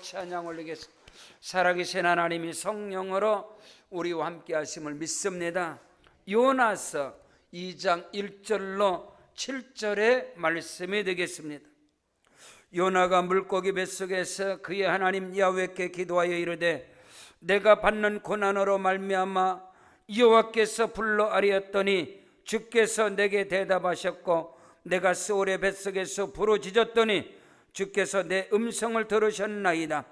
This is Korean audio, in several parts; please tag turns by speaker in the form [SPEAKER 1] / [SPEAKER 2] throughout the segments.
[SPEAKER 1] 찬양 올리겠습니다. 살아계신 하나님이 성령으로 우리와 함께 하심을 믿습니다. 요나서 2장 1절로 7절의 말씀이 되겠습니다. 요나가 물고기 뱃속에서 그의 하나님 야훼께 기도하여 이르되 내가 받는 고난으로 말미암아 여호와께서 불러 아뢰었더니 주께서 내게 대답하셨고 내가 스올의 뱃속에서 부르짖었더니 주께서 내 음성을 들으셨나이다.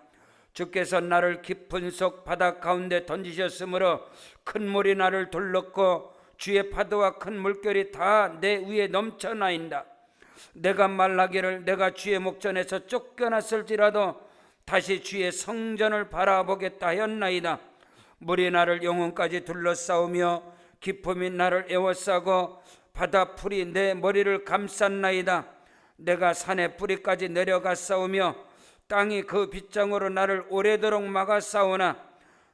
[SPEAKER 1] 주께서 나를 깊은 속 바다 가운데 던지셨으므로 큰 물이 나를 둘렀고 주의 파도와 큰 물결이 다 내 위에 넘쳐나인다. 내가 말하기를 내가 주의 목전에서 쫓겨났을지라도 다시 주의 성전을 바라보겠다 하였나이다. 물이 나를 영혼까지 둘러싸우며 깊음이 나를 에워싸고 바다 풀이 내 머리를 감쌌나이다. 내가 산의 뿌리까지 내려가 싸우며 땅이 그 빗장으로 나를 오래도록 막아 싸우나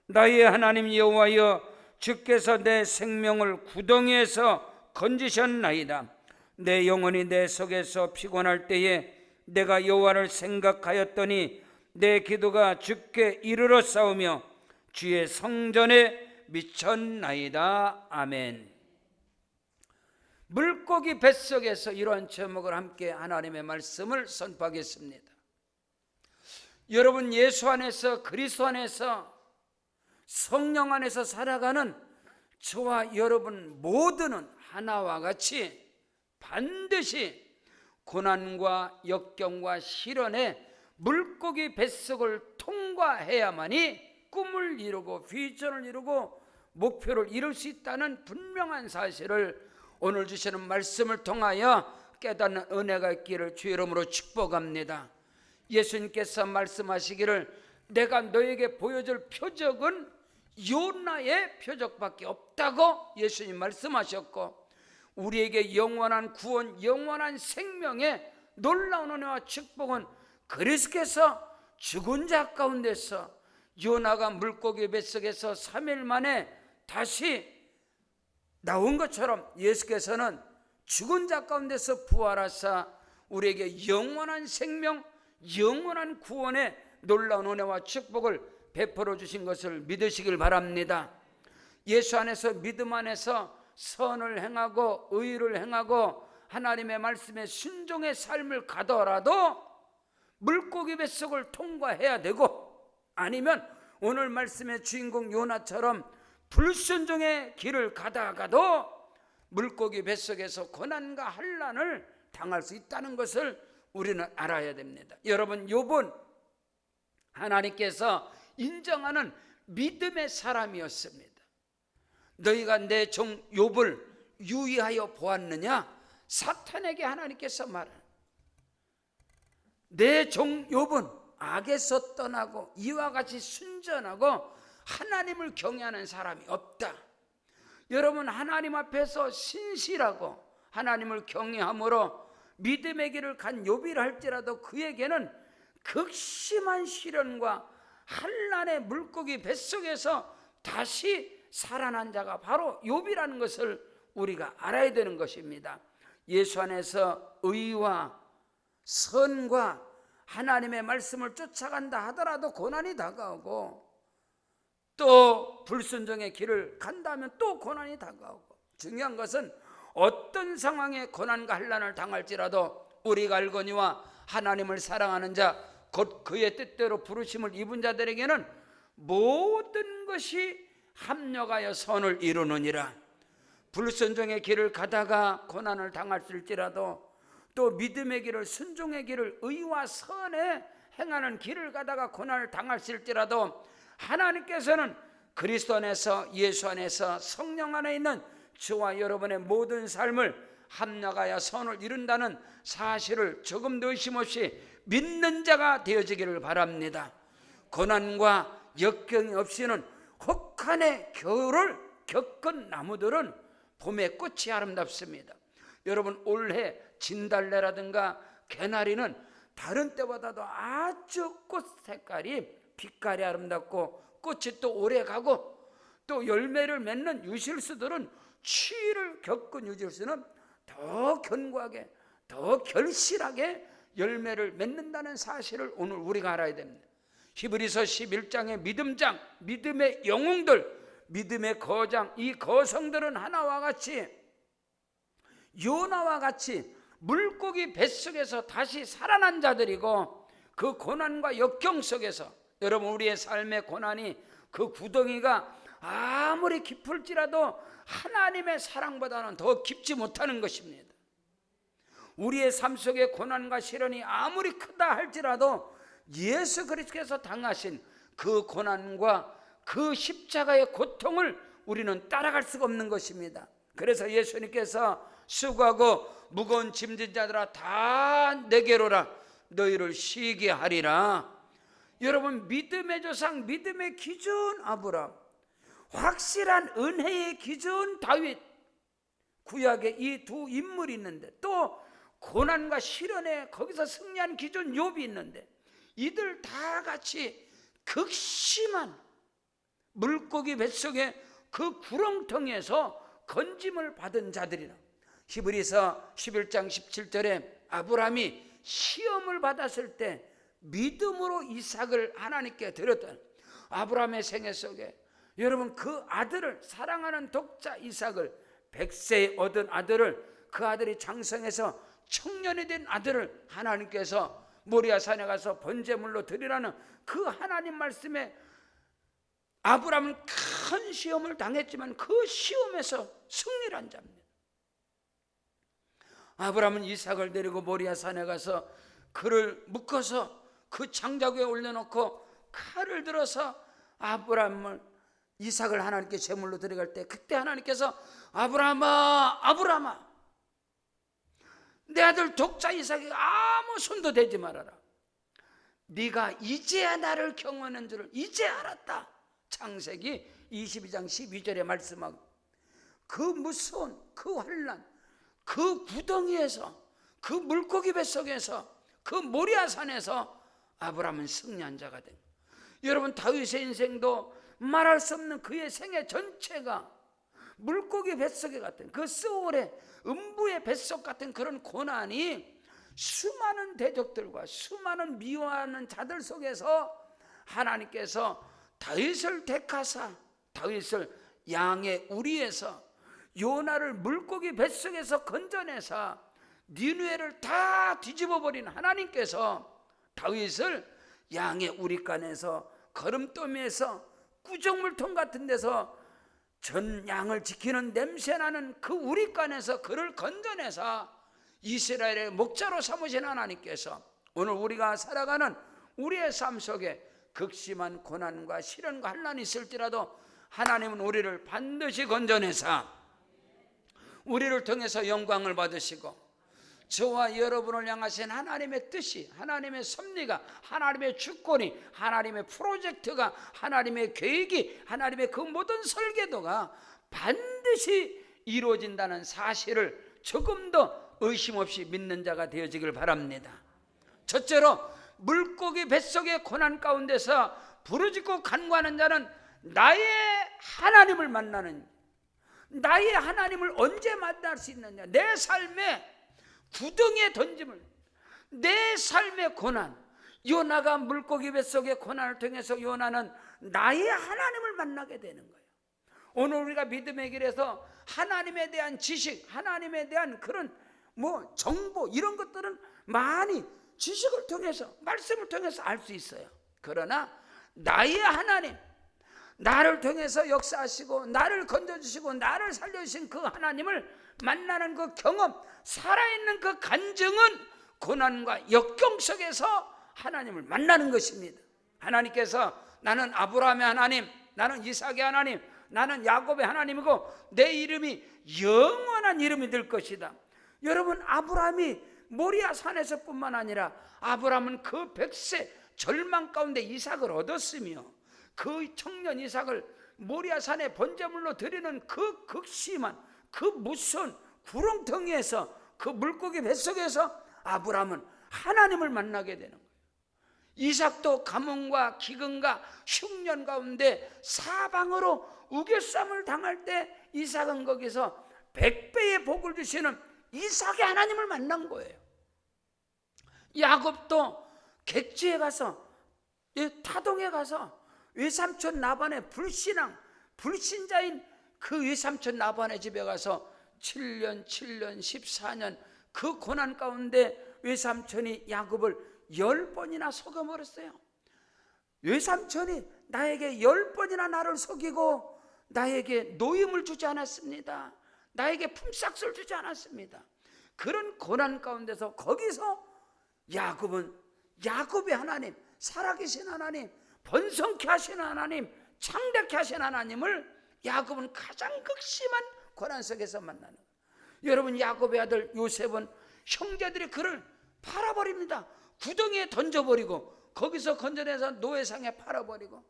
[SPEAKER 1] 나의 하나님 여호와여 주께서 내 생명을 구덩이에서 건지셨나이다. 내 영혼이 내 속에서 피곤할 때에 내가 여호와를 생각하였더니 내 기도가 주께 이르러 싸우며 주의 성전에 미쳤나이다. 아멘. 물고기 뱃속에서 이러한 제목을 함께 하나님의 말씀을 선포하겠습니다. 여러분, 예수 안에서 그리스도 안에서 성령 안에서 살아가는 저와 여러분 모두는 하나와 같이 반드시 고난과 역경과 시련에 물고기 뱃속을 통과해야만이 꿈을 이루고 비전을 이루고 목표를 이룰 수 있다는 분명한 사실을 오늘 주시는 말씀을 통하여 깨닫는 은혜가 있기를 주의 이름으로 축복합니다. 예수님께서 말씀하시기를 내가 너에게 보여줄 표적은 요나의 표적밖에 없다고 예수님 말씀하셨고, 우리에게 영원한 구원, 영원한 생명의 놀라운 은혜와 축복은 그리스도께서 죽은 자 가운데서 요나가 물고기 뱃속에서 3일 만에 다시 나온 것처럼 예수께서는 죽은 자 가운데서 부활하사 우리에게 영원한 생명, 영원한 구원의 놀라운 은혜와 축복을 베풀어 주신 것을 믿으시길 바랍니다. 예수 안에서 믿음 안에서 선을 행하고 의를 행하고 하나님의 말씀에 순종의 삶을 가더라도 물고기 뱃속을 통과해야 되고, 아니면 오늘 말씀의 주인공 요나처럼 불순종의 길을 가다가도 물고기 뱃속에서 고난과 환난을 당할 수 있다는 것을 우리는 알아야 됩니다. 여러분, 욥은 하나님께서 인정하는 믿음의 사람이었습니다. 너희가 내 종 욥을 유의하여 보았느냐? 사탄에게 하나님께서 말하는, 내 종 욥은 악에서 떠나고 이와 같이 순전하고 하나님을 경외하는 사람이 없다. 여러분, 하나님 앞에서 신실하고 하나님을 경외함으로 믿음의 길을 간 욥이라 할지라도 그에게는 극심한 시련과 환난의 물고기 뱃속에서 다시 살아난 자가 바로 욥이라는 것을 우리가 알아야 되는 것입니다. 예수 안에서 의와 선과 하나님의 말씀을 쫓아간다 하더라도 고난이 다가오고, 또 불순종의 길을 간다면 또 고난이 다가오고, 중요한 것은 어떤 상황에 고난과 환난을 당할지라도 우리가 알거니와 하나님을 사랑하는 자 곧 그의 뜻대로 부르심을 입은 자들에게는 모든 것이 합력하여 선을 이루느니라. 불순종의 길을 가다가 고난을 당할지라도, 또 믿음의 길을, 순종의 길을, 의와 선에 행하는 길을 가다가 고난을 당할지라도 하나님께서는 그리스도 안에서, 예수 안에서, 성령 안에 있는 저와 여러분의 모든 삶을 합력하여 선을 이룬다는 사실을 조금도 의심 없이 믿는 자가 되어지기를 바랍니다. 고난과 역경이 없이는 혹한의 겨울을 겪은 나무들은 봄의 꽃이 아름답습니다. 여러분, 올해 진달래라든가 개나리는 다른 때보다도 아주 꽃 색깔이 빛깔이 아름답고 꽃이 또 오래 가고, 또 열매를 맺는 유실수들은 추위를 겪은 유실수는 더 견고하게, 더 결실하게 열매를 맺는다는 사실을 오늘 우리가 알아야 됩니다. 히브리서 11장의 믿음장, 믿음의 영웅들, 믿음의 거장, 이 거성들은 하나와 같이 요나와 같이 물고기 뱃속에서 다시 살아난 자들이고, 그 고난과 역경 속에서 여러분, 우리의 삶의 고난이 그 구덩이가 아무리 깊을지라도 하나님의 사랑보다는 더 깊지 못하는 것입니다. 우리의 삶 속의 고난과 시련이 아무리 크다 할지라도 예수 그리스도께서 당하신 그 고난과 그 십자가의 고통을 우리는 따라갈 수가 없는 것입니다. 그래서 예수님께서 수고하고 무거운 짐진 자들아 다 내게로라, 너희를 쉬게 하리라. 여러분, 믿음의 조상, 믿음의 기준 아브라함, 확실한 은혜의 기준 다윗, 구약에 이 두 인물이 있는데, 또 고난과 시련에 거기서 승리한 기준 욥이 있는데, 이들 다 같이 극심한 물고기 뱃속에 그 구렁텅이에서 건짐을 받은 자들이라. 히브리서 11장 17절에 아브라함이 시험을 받았을 때 믿음으로 이삭을 하나님께 드렸던, 아브라함의 생애 속에 여러분, 그 아들을, 사랑하는 독자 이삭을, 100세에 얻은 아들을, 그 아들이 장성해서 청년이 된 아들을 하나님께서 모리아 산에 가서 번제물로 드리라는 그 하나님 말씀에 아브라함은 큰 시험을 당했지만 그 시험에서 승리를 한 자입니다. 아브라함은 이삭을 데리고 모리아 산에 가서 그를 묶어서 그 장작 위에 올려놓고 칼을 들어서 아브라함을, 이삭을 하나님께 제물로 드려갈 때, 그때 하나님께서 아브라함아, 아브라함아, 내 아들 독자 이삭에게 아무 손도 대지 말아라. 네가 이제야 나를 경외하는 줄을 이제 알았다. 창세기 22장 12절에 말씀하고, 그 무서운 그 환난, 그 구덩이에서, 그 물고기 뱃속에서, 그 모리아산에서 아브라함은 승리한 자가 된. 여러분, 다윗의 인생도 말할 수 없는 그의 생애 전체가 물고기 뱃속에 같은, 그 스올의 음부의 뱃속 같은 그런 고난이 수많은 대적들과 수많은 미워하는 자들 속에서 하나님께서 다윗을 택하사, 다윗을 양의 우리에서, 요나를 물고기 뱃속에서 건져내사 니느웨를 다 뒤집어버린 하나님께서 다윗을 양의 우리간에서, 거름더미에서, 구정물통 같은 데서 전 양을 지키는 냄새나는 그 우리간에서 그를 건져내사 이스라엘의 목자로 삼으신 하나님께서 오늘 우리가 살아가는 우리의 삶 속에 극심한 고난과 시련과 환난이 있을지라도 하나님은 우리를 반드시 건져내사 우리를 통해서 영광을 받으시고, 저와 여러분을 향하신 하나님의 뜻이, 하나님의 섭리가, 하나님의 주권이, 하나님의 프로젝트가, 하나님의 계획이, 하나님의 그 모든 설계도가 반드시 이루어진다는 사실을 조금 더 의심 없이 믿는 자가 되어지길 바랍니다. 첫째로, 물고기 뱃속의 고난 가운데서 부르짖고 간구하는 자는 나의 하나님을 만나는, 나의 하나님을 언제 만날 수 있느냐, 내 삶에 구덩이에 던짐을, 내 삶의 고난, 요나가 물고기 뱃속의 고난을 통해서 요나는 나의 하나님을 만나게 되는 거예요. 오늘 우리가 믿음의 길에서 하나님에 대한 지식, 하나님에 대한 그런 정보, 이런 것들은 많이 지식을 통해서, 말씀을 통해서 알 수 있어요. 그러나 나의 하나님, 나를 통해서 역사하시고 나를 건져주시고 나를 살려주신 그 하나님을 만나는 그 경험, 살아있는 그 간증은 고난과 역경 속에서 하나님을 만나는 것입니다. 하나님께서 나는 아브라함의 하나님, 나는 이삭의 하나님, 나는 야곱의 하나님이고 내 이름이 영원한 이름이 될 것이다. 여러분, 아브라함이 모리아 산에서 뿐만 아니라 아브라함은 그 100세 절망 가운데 이삭을 얻었으며, 그 청년 이삭을 모리아 산에 번제물로 드리는 그 극심한 그 무서운 구렁텅이에서, 그 물고기 뱃속에서 아브라함은 하나님을 만나게 되는 거예요. 이삭도 가뭄과 기근과 흉년 가운데 사방으로 우겨쌈을 당할 때 이삭은 거기서 100배의 복을 주시는 이삭의 하나님을 만난 거예요. 야곱도 객지에 가서 타동에 가서 외삼촌 나반의 불신자인 그 외삼촌 나반의 집에 가서 7년 14년 그 고난 가운데 외삼촌이 야곱을 10번이나 속여버렸어요. 외삼촌이 나에게 10번이나 나를 속이고 나에게 노임을 주지 않았습니다. 나에게 품삯을 주지 않았습니다. 그런 고난 가운데서 거기서 야곱의 하나님, 살아계신 하나님, 번성케 하시는 하나님, 창대케 하시는 하나님을 야곱은 가장 극심한 고난 속에서 만나는 거예요. 여러분, 야곱의 아들 요셉은 형제들이 그를 팔아버립니다. 구덩이에 던져버리고 거기서 건져내서 노예상에 팔아버리고.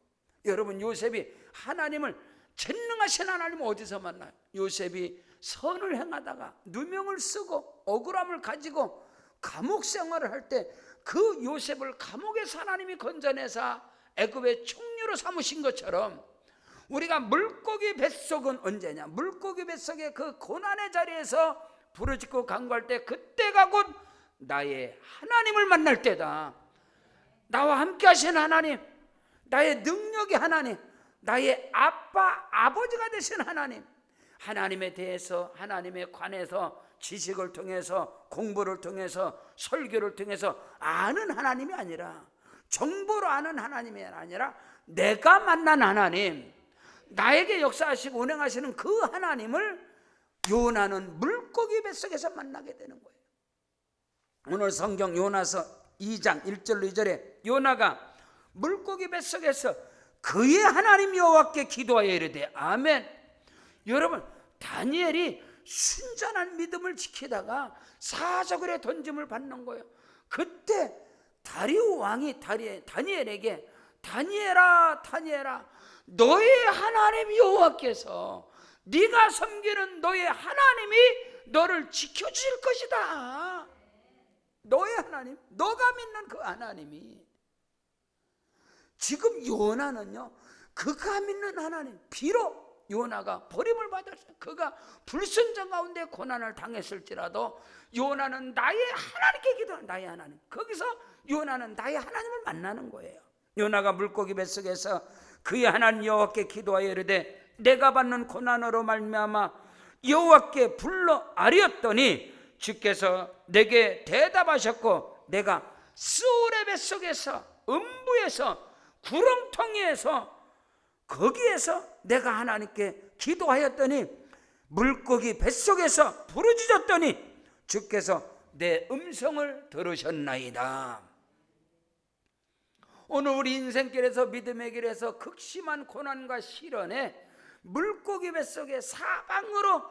[SPEAKER 1] 여러분, 요셉이 하나님을, 전능하신 하나님을 어디서 만나요? 요셉이 선을 행하다가 누명을 쓰고 억울함을 가지고 감옥 생활을 할 때 그 요셉을 감옥에서 하나님이 건져내사 애굽의 총리로 삼으신 것처럼 우리가 물고기 뱃속은 언제냐? 물고기 뱃속의 그 고난의 자리에서 부르짖고 간구할 때 그때가 곧 나의 하나님을 만날 때다. 나와 함께 하신 하나님, 나의 능력의 하나님, 나의 아빠, 아버지가 되신 하나님, 하나님에 대해서, 하나님에 관해서 지식을 통해서, 공부를 통해서, 설교를 통해서 아는 하나님이 아니라, 정보로 아는 하나님이 아니라 내가 만난 하나님, 나에게 역사하시고 운행하시는 그 하나님을 요나는 물고기 뱃속에서 만나게 되는 거예요. 오늘 성경 요나서 2장 1절로 2절에 요나가 물고기 뱃속에서 그의 하나님 여호와께 기도하여 이르되 아멘. 여러분, 다니엘이 순전한 믿음을 지키다가 사자굴에 던짐을 받는 거예요. 그때 다리오 왕이 다니엘에게 다니엘아 너의 하나님 여호와께서 네가 섬기는 너의 하나님이 너를 지켜줄 것이다. 너의 하나님, 너가 믿는 그 하나님이. 지금 요나는요, 그가 믿는 하나님, 비록 요나가 버림을 받았어요. 그가 불순종 가운데 고난을 당했을지라도 요나는 나의 하나님께 기도하는, 나의 하나님. 거기서 요나는 나의 하나님을 만나는 거예요. 요나가 물고기 뱃속에서 그의 하나님 여호와께 기도하여 이르되 내가 받는 고난으로 말미암아 여호와께 불러 아뢰었더니 주께서 내게 대답하셨고 내가 스올의 뱃속에서, 음부에서, 구렁텅이에서, 거기에서 내가 하나님께 기도하였더니 물고기 뱃속에서 부르짖었더니 주께서 내 음성을 들으셨나이다. 오늘 우리 인생길에서, 믿음의 길에서 극심한 고난과 시련에 물고기 뱃속에 사방으로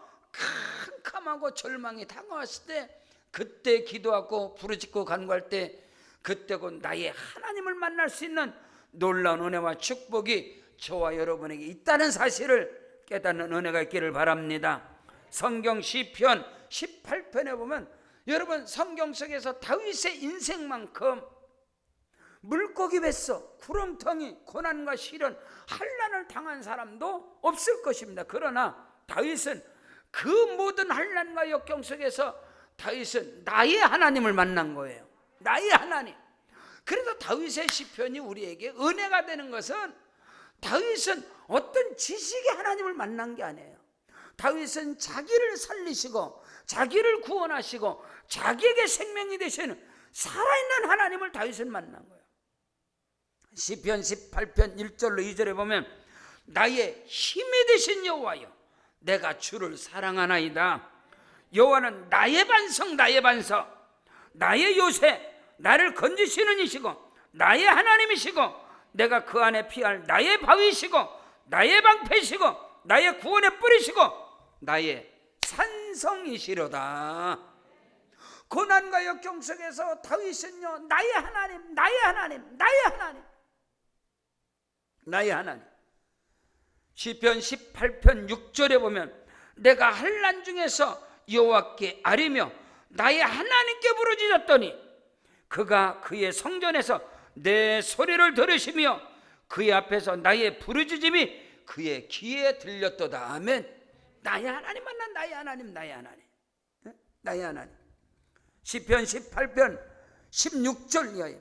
[SPEAKER 1] 캄캄하고 절망이 다가왔을 때, 그때 기도하고 부르짖고 간구할 때 그때 곧 나의 하나님을 만날 수 있는 놀라운 은혜와 축복이 저와 여러분에게 있다는 사실을 깨닫는 은혜가 있기를 바랍니다. 성경 시편 18편에 보면 여러분, 성경 속에서 다윗의 인생만큼 물고기 뱃속, 구렁텅이, 고난과 시련, 환난을 당한 사람도 없을 것입니다. 그러나 다윗은 그 모든 환난과 역경 속에서 다윗은 나의 하나님을 만난 거예요. 나의 하나님. 그래서 다윗의 시편이 우리에게 은혜가 되는 것은, 다윗은 어떤 지식의 하나님을 만난 게 아니에요. 다윗은 자기를 살리시고 자기를 구원하시고 자기에게 생명이 되시는 살아있는 하나님을 다윗은 만난 거예요. 시편 18편 1절로 2절에 보면 나의 힘이 되신 여호와여 내가 주를 사랑하나이다. 여호와는 나의 반석, 나의 반석, 나의 요새, 나를 건지시는 이시고 나의 하나님이시고 내가 그 안에 피할 나의 바위시고 나의 방패시고 나의 구원의 뿌리시고 나의 산성이시로다. 고난과 역경 속에서 다윗은요, 나의 하나님, 나의 하나님, 나의 하나님, 나의 하나님. 시편 18편 6절에 보면 내가 환난 중에서 여호와께 아뢰며 나의 하나님께 부르짖었더니 그가 그의 성전에서 내 소리를 들으시며 그의 앞에서 나의 부르짖음이 그의 귀에 들렸도다. 아멘. 나의 하나님 만나, 나의 하나님, 나의 하나님, 나의 하나님. 시편 18편 16절 이하에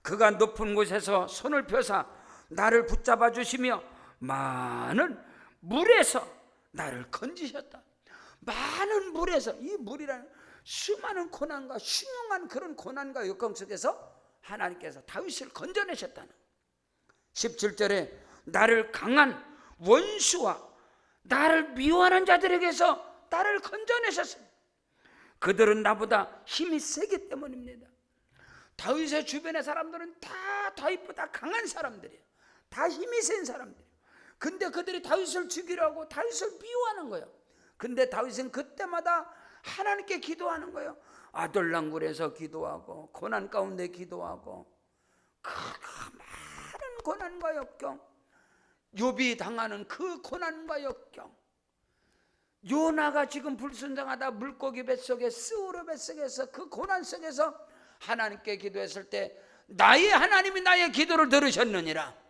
[SPEAKER 1] 그가 높은 곳에서 손을 펴사 나를 붙잡아 주시며 많은 물에서 나를 건지셨다. 많은 물에서, 이 물이라는 수많은 고난과 흉흉한 그런 고난과 역경 속에서 하나님께서 다윗을 건져내셨다는. 17절에 나를 강한 원수와 나를 미워하는 자들에게서 나를 건져내셨습니다. 그들은 나보다 힘이 세기 때문입니다. 다윗의 주변의 사람들은 다 다윗보다 강한 사람들이에요. 다 힘이 센 사람들이에요. 근데 그들이 다윗을 죽이려고 다윗을 미워하는 거예요. 근데 다윗은 그때마다 하나님께 기도하는 거예요. 아돌랑굴에서 기도하고 고난 가운데 기도하고 그 많은 고난과 역경, 욥이 당하는 그 고난과 역경, 요나가 지금 불순종하다 물고기 뱃속에 스우르 뱃속에서 그 고난 속에서 하나님께 기도했을 때 나의 하나님이 나의 기도를 들으셨느니라.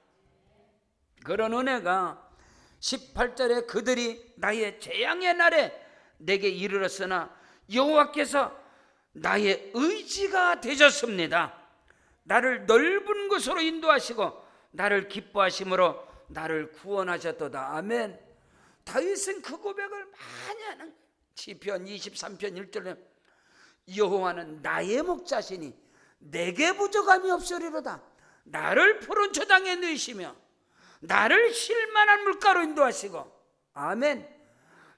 [SPEAKER 1] 그런 은혜가 18절에 그들이 나의 재앙의 날에 내게 이르렀으나 여호와께서 나의 의지가 되셨습니다. 나를 넓은 곳으로 인도하시고 나를 기뻐하심으로 나를 구원하셨도다. 아멘. 다윗은 그 고백을 많이 하는 거예요. 시편 23편 1절에 여호와는 나의 목자시니 내게 부족함이 없으리로다. 나를 푸른 초장에 누이시며 나를 쉴만한 물가로 인도하시고. 아멘.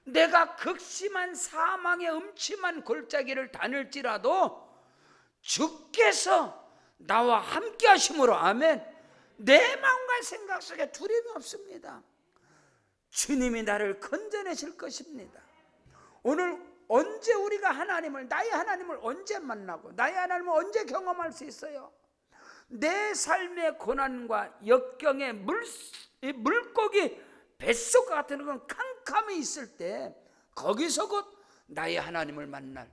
[SPEAKER 1] 내가 극심한 사망의 음침한 골짜기를 다닐지라도 주께서 나와 함께 하심으로. 아멘. 내 마음과 생각 속에 두려움이 없습니다. 주님이 나를 건져내실 것입니다. 오늘 언제 우리가 하나님을, 나의 하나님을 언제 만나고 나의 하나님을 언제 경험할 수 있어요? 내 삶의 고난과 역경의 물고기 뱃속 같은 건 캄캄히 있을 때 거기서 곧 나의 하나님을 만날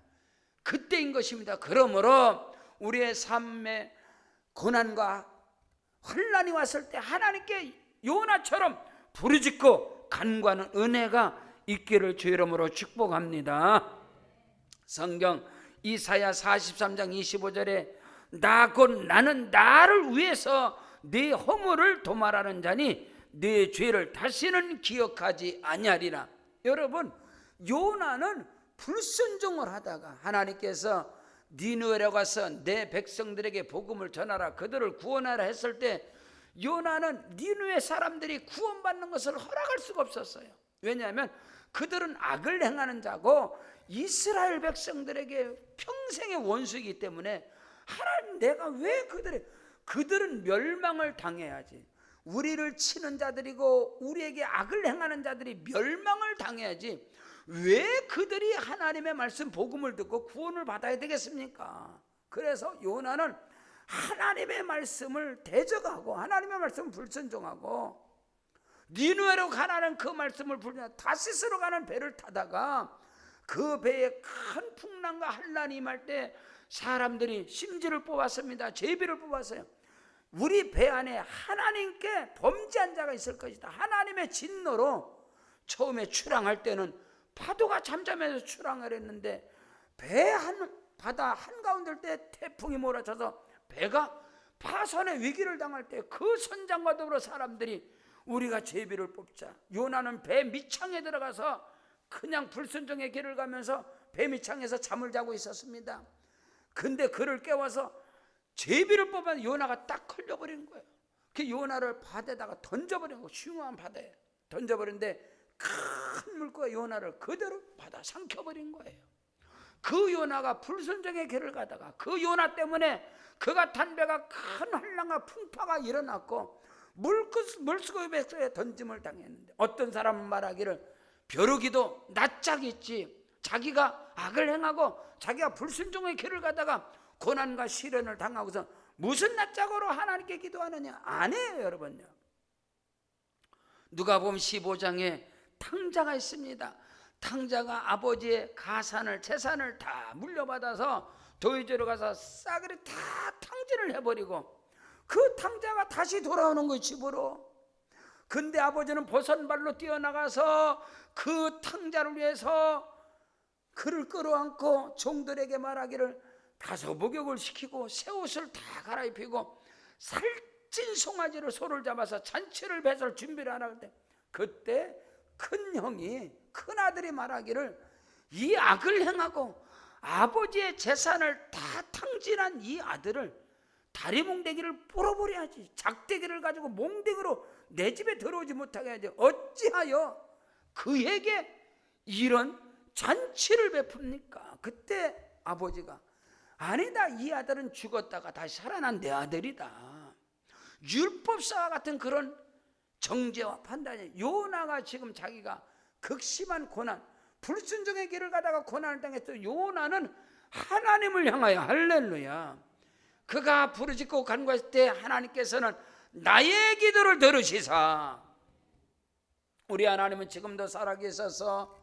[SPEAKER 1] 그때인 것입니다. 그러므로 우리의 삶의 고난과 환난이 왔을 때 하나님께 요나처럼 부르짖고 간구하는 은혜가 있기를 주 이름으로 축복합니다. 성경 이사야 43장 25절에 나 곧 나는 나를 위해서 네 허물을 도말하는 자니 네 죄를 다시는 기억하지 아니하리라. 여러분, 요나는 불순종을 하다가 하나님께서 니느웨로 가서 내 백성들에게 복음을 전하라, 그들을 구원하라 했을 때 요나는 니느웨 사람들이 구원받는 것을 허락할 수가 없었어요. 왜냐하면 그들은 악을 행하는 자고 이스라엘 백성들에게 평생의 원수이기 때문에 하나님, 내가 왜 그들은 멸망을 당해야지. 우리를 치는 자들이고 우리에게 악을 행하는 자들이 멸망을 당해야지 왜 그들이 하나님의 말씀 복음을 듣고 구원을 받아야 되겠습니까? 그래서 요나는 하나님의 말씀을 대적하고 하나님의 말씀을 불순종하고 니느웨로 가라는 그 말씀을 불순종하고 다시스로 가는 배를 타다가 그 배에 큰 풍랑과 한란이 임할 때 사람들이 심지를 뽑았습니다. 제비를 뽑았어요. 우리 배 안에 하나님께 범죄한 자가 있을 것이다. 하나님의 진노로 처음에 출항할 때는 파도가 잠잠해서 출항을 했는데 바다 한가운데 때 태풍이 몰아쳐서 배가 파선의 위기를 당할 때 그 선장과 더불어 사람들이 우리가 제비를 뽑자. 요나는 배 밑창에 들어가서 그냥 불순종의 길을 가면서 배 밑창에서 잠을 자고 있었습니다. 근데 그를 깨워서 제비를 뽑아 요나가 딱 걸려버린 거예요. 그 요나를 바다에다가 던져버린 거예요. 흉한 바다에 던져버렸는데 큰 물고기가 요나를 그대로 바다 삼켜버린 거예요. 그 요나가 불순종의 길을 가다가 그 요나 때문에 그가 탄 배가 큰 한량과 풍파가 일어났고 물고기 뱃속에 던짐을 당했는데 어떤 사람은 말하기를 벼룩이도 낯짝이 있지. 자기가 악을 행하고 자기가 불순종의 길을 가다가 고난과 시련을 당하고서 무슨 낯짝으로 하나님께 기도하느냐? 아니에요, 여러분요. 누가복음 15장에 탕자가 있습니다. 탕자가 아버지의 가산을, 재산을 다 물려받아서 도의제로 가서 싸그리 다 탕진을 해버리고 그 탕자가 다시 돌아오는 거예요, 집으로. 근데 아버지는 보선발로 뛰어나가서 그 탕자를 위해서 그를 끌어안고 종들에게 말하기를 다소 목욕을 시키고 새 옷을 다 갈아입히고 살찐 송아지를 소를 잡아서 잔치를 배설 준비를 하라 할 때, 그때 큰 형이, 큰 아들이 말하기를 이 악을 행하고 아버지의 재산을 다 탕진한 이 아들을 다리 몽대기를 뿌려버려야지, 작대기를 가지고 몽대기로 내 집에 들어오지 못하게 해야지, 어찌하여 그에게 이런 잔치를 베풉니까? 그때 아버지가 아니다, 이 아들은 죽었다가 다시 살아난 내 아들이다. 율법사와 같은 그런 정죄와 판단이, 요나가 지금 자기가 극심한 고난, 불순종의 길을 가다가 고난을 당했어. 요나는 하나님을 향하여, 할렐루야, 그가 부르짖고 간구했을 때 하나님께서는 나의 기도를 들으시사, 우리 하나님은 지금도 살아계셔서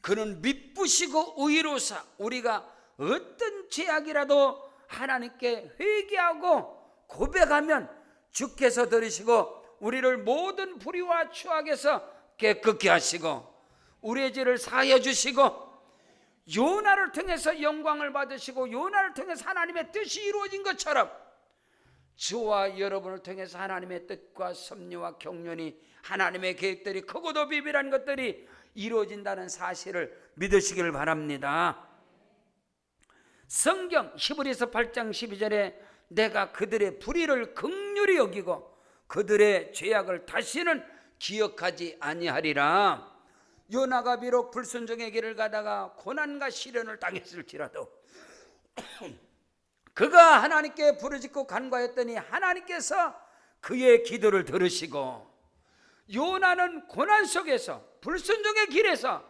[SPEAKER 1] 그는 미쁘시고 의로사, 우리가 어떤 죄악이라도 하나님께 회개하고 고백하면 주께서 들으시고 우리를 모든 불의와 추악에서 깨끗게 하시고 우리의 죄를 사하여 주시고 요나를 통해서 영광을 받으시고 요나를 통해서 하나님의 뜻이 이루어진 것처럼 저와 여러분을 통해서 하나님의 뜻과 섭리와 경륜이, 하나님의 계획들이, 크고도 비밀한 것들이 이루어진다는 사실을 믿으시길 바랍니다. 성경 히브리서 8장 12절에 내가 그들의 불의를 긍휼히 여기고 그들의 죄악을 다시는 기억하지 아니하리라. 요나가 비록 불순종의 길을 가다가 고난과 시련을 당했을지라도 그가 하나님께 부르짖고 간구하였더니 하나님께서 그의 기도를 들으시고, 요나는 고난 속에서 불순종의 길에서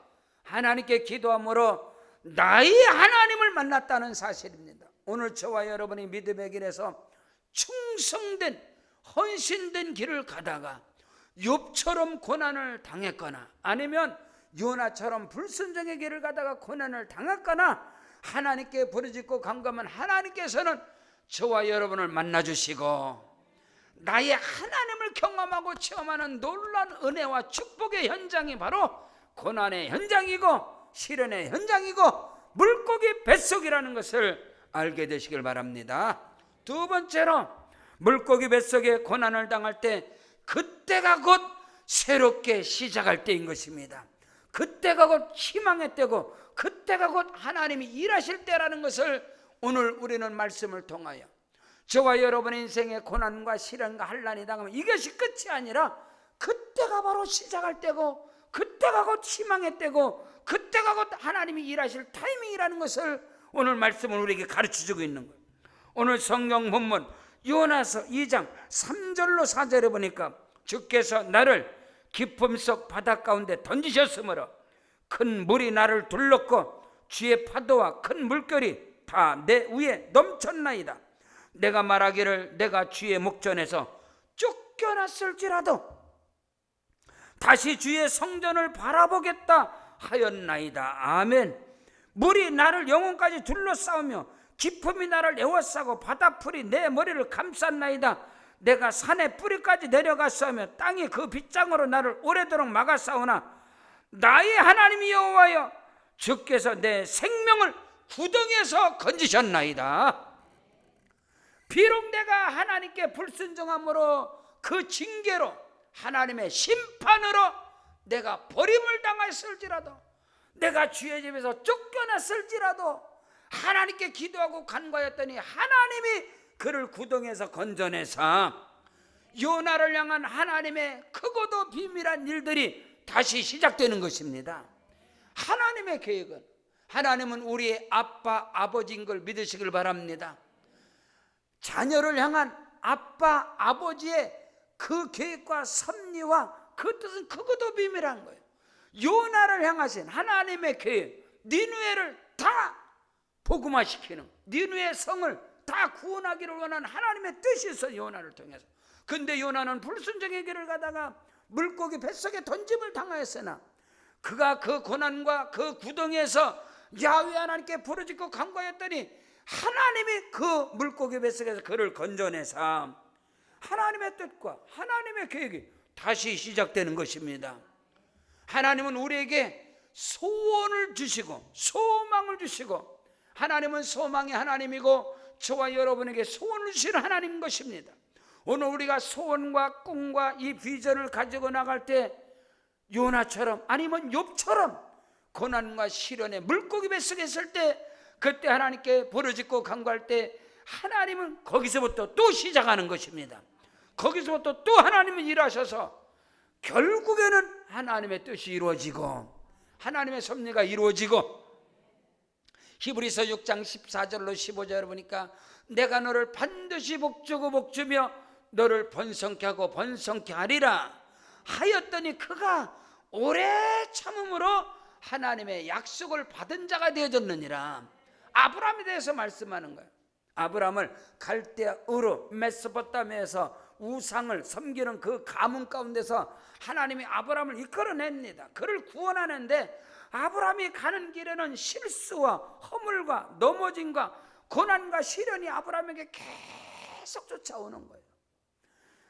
[SPEAKER 1] 하나님께 기도함으로 나의 하나님을 만났다는 사실입니다. 오늘 저와 여러분이 믿음의 길에서 충성된 헌신된 길을 가다가 욥처럼 고난을 당했거나 아니면 요나처럼 불순종의 길을 가다가 고난을 당했거나 하나님께 부르짖고 간구하면 하나님께서는 저와 여러분을 만나주시고 나의 하나님을 경험하고 체험하는 놀라운 은혜와 축복의 현장이 바로 고난의 현장이고 시련의 현장이고 물고기 뱃속이라는 것을 알게 되시길 바랍니다. 두 번째로, 물고기 뱃속에 고난을 당할 때 그때가 곧 새롭게 시작할 때인 것입니다. 그때가 곧 희망의 때고 그때가 곧 하나님이 일하실 때라는 것을 오늘 우리는 말씀을 통하여, 저와 여러분의 인생의 고난과 시련과 환난이 당하면 이것이 끝이 아니라 그때가 바로 시작할 때고 그때가 곧 희망의 때고 그때가 곧 하나님이 일하실 타이밍이라는 것을 오늘 말씀은 우리에게 가르쳐주고 있는 거예요. 오늘 성경 본문 요나서 2장 3절로 4절에 보니까 주께서 나를 깊음 속 바다 가운데 던지셨으므로 큰 물이 나를 둘렀고 주의 파도와 큰 물결이 다 내 위에 넘쳤나이다. 내가 말하기를 내가 주의 목전에서 쫓겨났을지라도 다시 주의 성전을 바라보겠다 하였나이다. 아멘. 물이 나를 영혼까지 둘러싸우며 깊음이 나를 에워싸고 바다풀이 내 머리를 감쌌나이다. 내가 산의 뿌리까지 내려갔사오며 땅이 그 빗장으로 나를 오래도록 막았사오나 나의 하나님 여호와여, 주께서 내 생명을 구덩이에서 건지셨나이다. 비록 내가 하나님께 불순종함으로 그 징계로 하나님의 심판으로 내가 버림을 당했을지라도, 내가 주의 집에서 쫓겨났을지라도 하나님께 기도하고 간구하였더니 하나님이 그를 구덩이에서 건져내사 요나를 향한 하나님의 크고도 비밀한 일들이 다시 시작되는 것입니다. 하나님의 계획은, 하나님은 우리의 아빠 아버지인 걸 믿으시길 바랍니다. 자녀를 향한 아빠 아버지의 그 계획과 섭리와 그 뜻은 크고도 비밀한 거예요. 요나를 향하신 하나님의 계획, 니느웨를 다 복음화시키는, 니느웨 성을 다 구원하기를 원하는 하나님의 뜻이 있어요, 요나를 통해서. 근데 요나는 불순종의 길을 가다가 물고기 뱃속에 던짐을 당하였으나 그가 그 고난과 그 구덩이에서 야훼 하나님께 부르짖고 간구하였더니 하나님이 그 물고기 뱃속에서 그를 건져내사 하나님의 뜻과 하나님의 계획이 다시 시작되는 것입니다. 하나님은 우리에게 소원을 주시고 소망을 주시고, 하나님은 소망의 하나님이고 저와 여러분에게 소원을 주시는 하나님 것입니다. 오늘 우리가 소원과 꿈과 이 비전을 가지고 나갈 때 요나처럼 아니면 욥처럼 고난과 시련의 물고기 뱃속에 있을 때, 그때 하나님께 부르짖고 간구할 때 하나님은 거기서부터 또 시작하는 것입니다. 거기서부터 또 하나님은 일하셔서 결국에는 하나님의 뜻이 이루어지고 하나님의 섭리가 이루어지고, 히브리서 6장 14절로 15절을 보니까 내가 너를 반드시 복주고 복주며 너를 번성케 하고 번성케 하리라 하였더니 그가 오래 참음으로 하나님의 약속을 받은 자가 되어졌느니라. 아브라함에 대해서 말씀하는 거예요. 아브라함을 갈대아 우르 메소포타미아에서 우상을 섬기는 그 가문 가운데서 하나님이 아브라함을 이끌어냅니다. 그를 구원하는데 아브라함이 가는 길에는 실수와 허물과 넘어짐과 고난과 시련이 아브라함에게 계속 쫓아오는 거예요.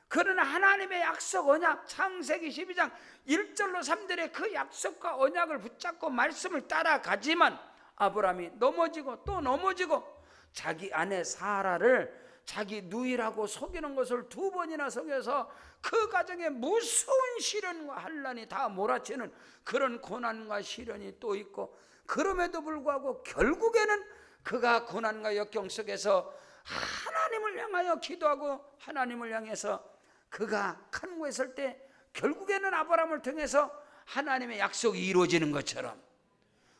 [SPEAKER 1] 그러나 하나님의 약속 언약, 창세기 12장 1절로 3절의 그 약속과 언약을 붙잡고 말씀을 따라가지만 아브라함이 넘어지고 또 넘어지고 자기 아내 사라를 자기 누이라고 속이는 것을 2번이나 속여서 그 가정에 무서운 시련과 환난이 다 몰아치는 그런 고난과 시련이 또 있고, 그럼에도 불구하고 결국에는 그가 고난과 역경 속에서 하나님을 향하여 기도하고 하나님을 향해서 그가 간구했을 때 결국에는 아브라함을 통해서 하나님의 약속이 이루어지는 것처럼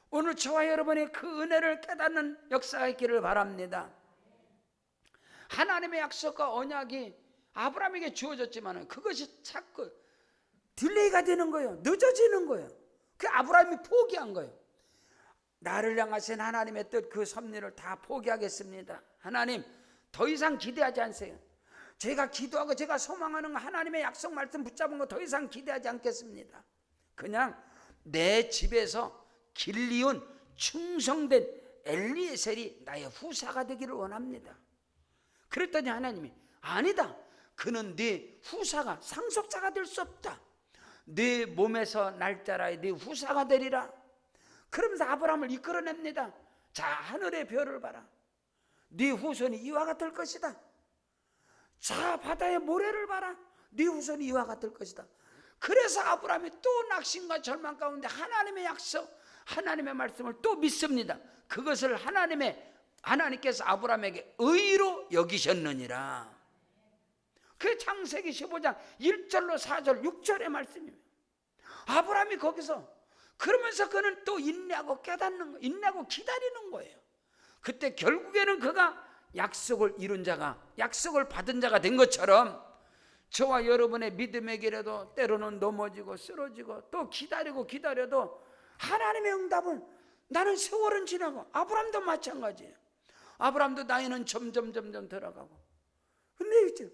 [SPEAKER 1] 오늘 저와 여러분이 그 은혜를 깨닫는 역사가 있기를 바랍니다. 하나님의 약속과 언약이 아브라함에게 주어졌지만 그것이 자꾸 딜레이가 되는 거예요. 늦어지는 거예요. 그 아브라함이 포기한 거예요. 나를 향하신 하나님의 뜻, 그 섭리를 다 포기하겠습니다. 하나님 더 이상 기대하지 않으세요. 제가 기도하고 제가 소망하는 하나님의 약속 말씀 붙잡은 거 더 이상 기대하지 않겠습니다. 그냥 내 집에서 길리온 충성된 엘리에셀이 나의 후사가 되기를 원합니다. 그랬더니 하나님이 아니다, 그는 네 후사가 상속자가 될 수 없다. 네 몸에서 날 자라야 네 후사가 되리라. 그러면서 아브라함을 이끌어냅니다. 자, 하늘의 별을 봐라. 네 후손이 이와 같을 것이다. 자, 바다의 모래를 봐라. 네 후손이 이와 같을 것이다. 그래서 아브라함이 또 낙심과 절망 가운데 하나님의 약속, 하나님의 말씀을 또 믿습니다. 그것을 하나님께서 아브라함에게 의로 여기셨느니라. 그게 창세기 15장 1절로 4절 6절의 말씀입니다. 아브라함이 거기서 그러면서 그는 또 인내하고 깨닫는 거예요. 인내하고 기다리는 거예요. 그때 결국에는 그가 약속을 이룬 자가, 약속을 받은 자가 된 것처럼 저와 여러분의 믿음의 길에도 때로는 넘어지고 쓰러지고 또 기다려도 하나님의 응답은, 나는 세월은 지나고 아브라함도 마찬가지예요. 아브라함도 나이는 점점 들어가고, 근데 이제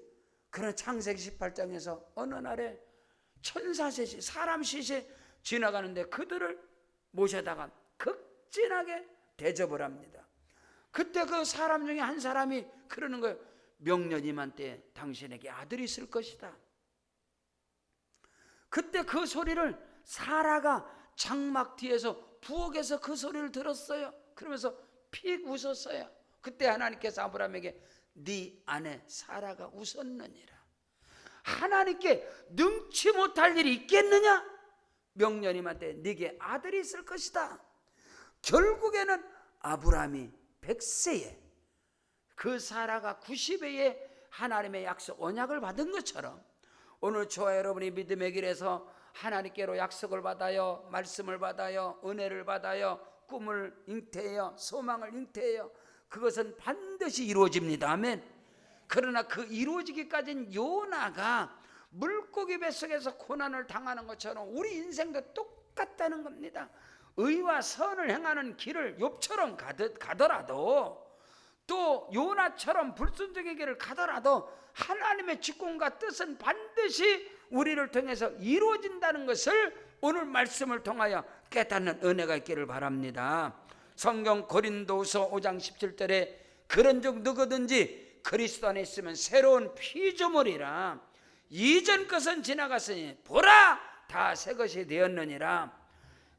[SPEAKER 1] 그런 창세기 18장에서 어느 날에 천사 셋이 사람 셋이 지나가는데 그들을 모셔다가 극진하게 대접을 합니다. 그때 그 사람 중에 한 사람이 그러는 거예요. 명년이만 때 당신에게 아들이 있을 것이다. 그때 그 소리를 사라가 장막 뒤에서 부엌에서 그 소리를 들었어요. 그러면서 픽 웃었어요. 그때 하나님께서 아브라함에게 네 아내 사라가 웃었느니라. 하나님께 능치 못할 일이 있겠느냐? 명년이만 때 네게 아들이 있을 것이다. 결국에는 아브라함이 100세에 그 사라가 90세에 하나님의 약속 언약을 받은 것처럼 오늘 저와 여러분이 믿음의 길에서 하나님께로 약속을 받아요, 말씀을 받아요, 은혜를 받아요, 꿈을 잉태해요, 소망을 잉태해요. 그것은 반드시 이루어집니다. 아멘. 그러나 그 이루어지기까지는 요나가 물고기 뱃속에서 고난을 당하는 것처럼 우리 인생도 똑같다는 겁니다. 의와 선을 행하는 길을 욥처럼 가더라도, 또 요나처럼 불순종의 길을 가더라도 하나님의 직공과 뜻은 반드시 우리를 통해서 이루어진다는 것을 오늘 말씀을 통하여 깨닫는 은혜가 있기를 바랍니다. 성경 고린도후서 5장 17절에 그런즉 누구든지 그리스도 안에 있으면 새로운 피조물이라, 이전 것은 지나갔으니 보라 다 새 것이 되었느니라.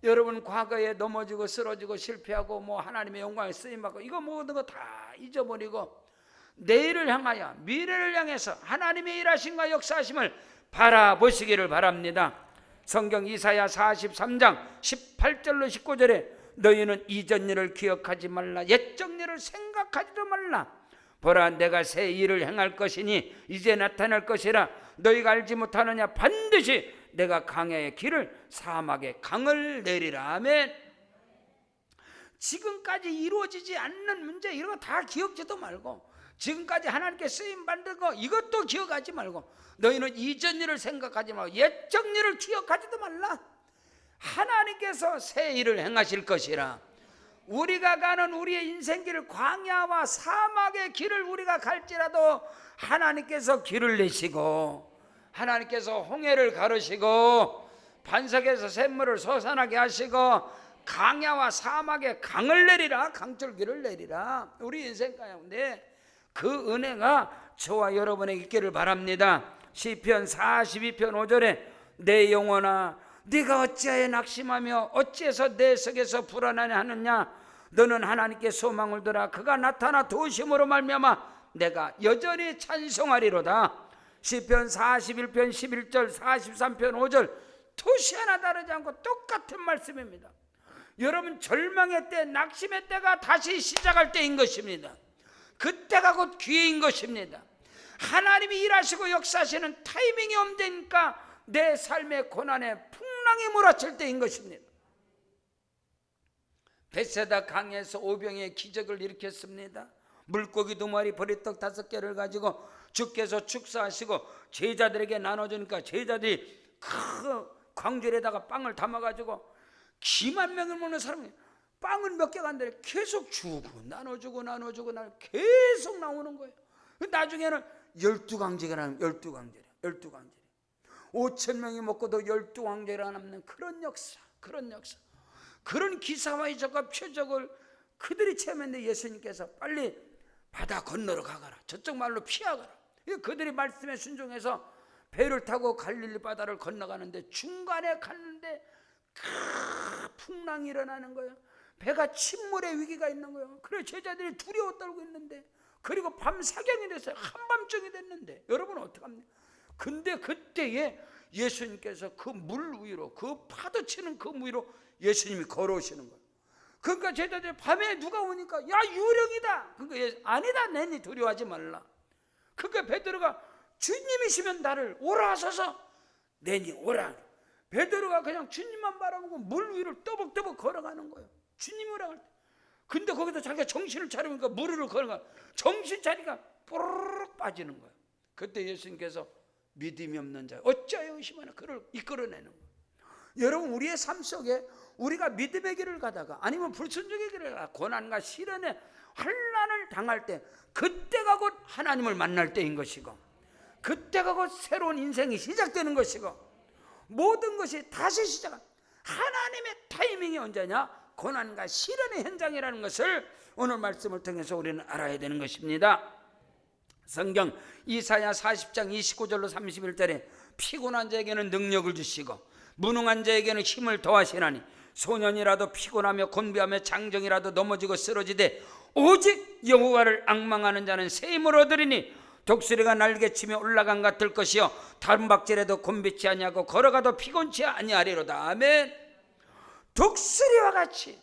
[SPEAKER 1] 여러분, 과거에 넘어지고 쓰러지고 실패하고 하나님의 영광에 쓰임받고 이거 모든 거 다 잊어버리고 내일을 향하여 미래를 향해서 하나님의 일하심과 역사하심을 바라보시기를 바랍니다. 성경 이사야 43장 18절로 19절에 너희는 이전 일을 기억하지 말라, 옛적 일을 생각하지도 말라. 보라, 내가 새 일을 행할 것이니 이제 나타날 것이라. 너희가 알지 못하느냐? 반드시 내가 광야의 길을, 사막의 강을 내리라. 아멘. 지금까지 이루어지지 않는 문제 이런 거 다 기억지도 말고, 지금까지 하나님께 쓰임 받은 거 이것도 기억하지 말고, 너희는 이전 일을 생각하지 말고 옛적 일을 기억하지도 말라. 하나님께서 새 일을 행하실 것이라. 우리가 가는 우리의 인생길을, 광야와 사막의 길을 우리가 갈지라도 하나님께서 길을 내시고, 하나님께서 홍해를 가르시고, 반석에서 샘물을 솟아나게 하시고, 광야와 사막에 강을 내리라, 강줄기를 내리라. 우리 인생 가운데 그 은혜가 저와 여러분에게 있기를 바랍니다. 시편 42편 5절에 내 영혼아, 네가 어찌하여 낙심하며 어찌해서 내 속에서 불안하냐 하느냐. 너는 하나님께 소망을 두라. 그가 나타나 도우심으로 말미암아 내가 여전히 찬송하리로다. 시편 41편 11절 43편 5절 토시 하나 다르지 않고 똑같은 말씀입니다. 여러분, 절망의 때, 낙심의 때가 다시 시작할 때인 것입니다. 그때가 곧 기회인 것입니다. 하나님이 일하시고 역사하시는 타이밍이 없으니까 내 삶의 고난에 풍랑이 몰아칠 때인 것입니다. 벳세다 강에서 오병이의 기적을 일으켰습니다. 물고기 2마리, 보리떡 5개를 가지고 주께서 축사하시고 제자들에게 나눠주니까 제자들이 큰 광줄에다가 빵을 담아가지고 기만 명을 먹는 사람이, 빵은 몇 개가 안 되는데 계속 주고 나눠주고 계속 나오는 거예요. 나중에는 12강제가 나면 12강제 5,000명이 먹고도 12강제가 남는 그런 역사, 그런 기사와 이적과 표적을 그들이 체험했는데 예수님께서 빨리 바다 건너러 가거라, 저쪽 말로 피하거라. 그들이 말씀에 순종해서 배를 타고 갈릴리 바다를 건너가는데 중간에 갔는데 풍랑이 일어나는 거예요. 배가 침몰의 위기가 있는 거예요. 그래서 제자들이 두려워 떨고 있는데, 그리고 밤 사경이 됐어요. 한밤중이 됐는데 여러분 어떡합니까? 근데 그때에 예수님께서 그 물 위로, 그 파도 치는 그 물 위로 예수님이 걸어오시는 거예요. 그러니까 제자들이 밤에 누가 오니까 야, 유령이다. 그러니까 아니다, 내니 두려워하지 말라. 그러니까 베드로가 주님이시면 나를 오라 하소서, 내니 오라. 베드로가 그냥 주님만 바라보고 물 위를 떠벅떠벅 걸어가는 거예요. 주님이 오라 할 때. 근데 거기서 자기가 정신을 차리니까 물 위를 걸어가, 정신 차리니까 뽀르륵 빠지는 거예요. 그때 예수님께서 믿음이 없는 자 어찌하여 의심하나, 그를 이끌어내는 거예요. 여러분, 우리의 삶 속에 우리가 믿음의 길을 가다가 아니면 불순종의 길을 가다가 고난과 시련에 환난을 당할 때, 그때가 곧 하나님을 만날 때인 것이고, 그때가 곧 새로운 인생이 시작되는 것이고, 모든 것이 다시 시작한 하나님의 타이밍이 언제냐? 고난과 시련의 현장이라는 것을 오늘 말씀을 통해서 우리는 알아야 되는 것입니다. 성경 이사야 40장 29절로 31절에 피곤한 자에게는 능력을 주시고 무능한 자에게는 힘을 더하시나니 소년이라도 피곤하며 곤비하며 장정이라도 넘어지고 쓰러지되 오직 여호와를 앙망하는 자는 새 힘을 얻으리니 독수리가 날개치며 올라간 같을 것이요 다른 박질에도 곤비치 아니하고 걸어가도 피곤치 아니하리로다. 아멘. 독수리와 같이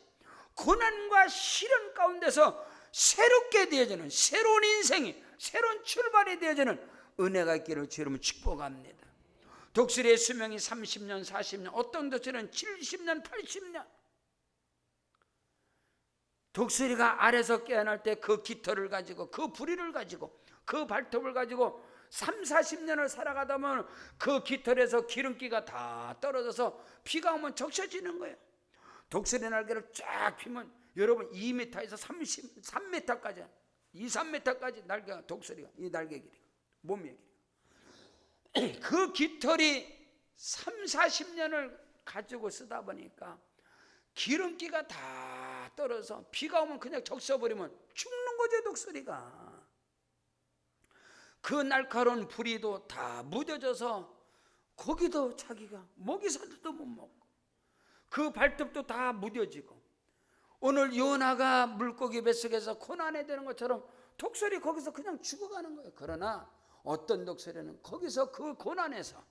[SPEAKER 1] 고난과 시련 가운데서 새롭게 되어지는 새로운 인생이, 새로운 출발이 되어지는 은혜가 있기를 주 여러분 축복합니다. 독수리의 수명이 30년 40년, 어떤 독수리는 70년 80년. 독수리가 알에서 깨어날 때 그 깃털을 가지고, 그 부리를 가지고, 그 발톱을 가지고 30-40년을 살아가다 보면 그 깃털에서 기름기가 다 떨어져서 비가 오면 적셔지는 거예요. 독수리 날개를 쫙 펴면 여러분 2m에서 3m까지 2-3m까지 날개가, 독수리가 이 날개 길이, 몸의 길이. 그 깃털이 30-40년을 가지고 쓰다 보니까 기름기가 다 떨어져서 비가 오면 그냥 적셔버리면 죽는 거죠, 독수리가. 그 날카로운 부리도 다 무뎌져서 고기도 자기가 먹이사료도 못 먹고, 그 발톱도 다 무뎌지고, 오늘 요나가 물고기 뱃속에서 고난에 되는 것처럼 독수리 거기서 그냥 죽어가는 거예요. 그러나 어떤 독수리는 거기서 그 고난에서,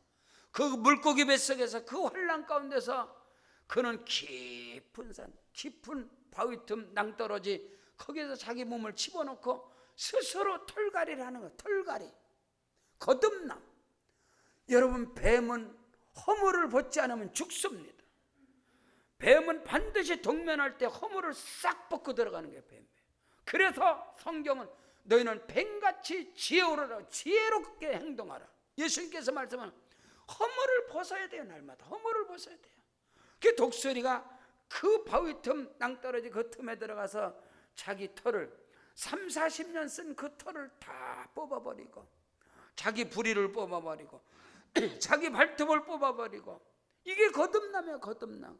[SPEAKER 1] 그 물고기 뱃속에서, 그 환난 가운데서 그는 깊은 산, 깊은 바위 틈 낭떠러지 거기에서 자기 몸을 집어넣고 스스로 털갈이를 하는 거예요. 털갈이, 거듭남. 여러분, 뱀은 허물을 벗지 않으면 죽습니다. 뱀은 반드시 동면할 때 허물을 싹 벗고 들어가는 거예요. 뱀. 그래서 성경은 너희는 뱀같이 지혜롭게 행동하라. 예수님께서 말씀하는 허물을 벗어야 돼요. 날마다 허물을 벗어야 돼요. 그 독수리가 그 바위 틈 낭떠러지 그 틈에 들어가서 자기 털을 30-40년 쓴 그 털을 다 뽑아버리고, 자기 부리를 뽑아버리고, 자기 발톱을 뽑아버리고, 이게 거듭남이야. 거듭남.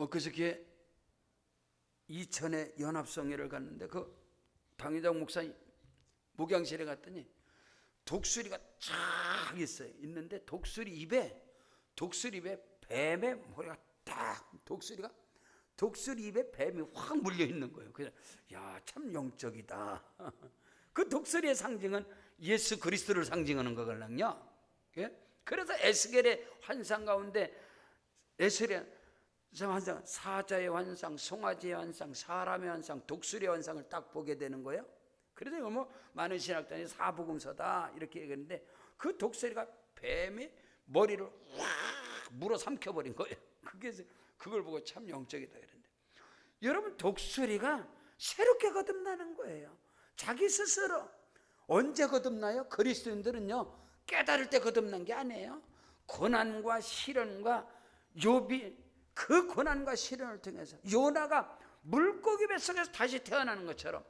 [SPEAKER 1] 그저께 이천에 연합성회를 갔는데 그 당회장 목사님 목양실에 갔더니 독수리가 쫙 있어요. 있는데 독수리 입에 뱀의 머리가 딱, 독수리 입에 뱀이 확 물려 있는 거예요. 그래서 야, 참 영적이다. 그 독수리의 상징은 예수 그리스도를 상징하는 거거든요. 그래서 에스겔의 환상 가운데 에스겔의 환상, 사자의 환상, 송아지의 환상, 사람의 환상, 독수리의 환상을 딱 보게 되는 거예요. 그래서 이거 뭐 많은 신학자들이 사복음서다 이렇게 얘기했는데 그 독수리가 뱀의 머리를 확 물어 삼켜버린 거예요. 그걸 보고 참 영적이다 그랬는데, 여러분, 독수리가 새롭게 거듭나는 거예요. 자기 스스로. 언제 거듭나요? 그리스도인들은요, 깨달을 때 거듭난 게 아니에요. 고난과 시련과 욥이 그 고난과 시련을 통해서, 요나가 물고기 뱃속에서 다시 태어나는 것처럼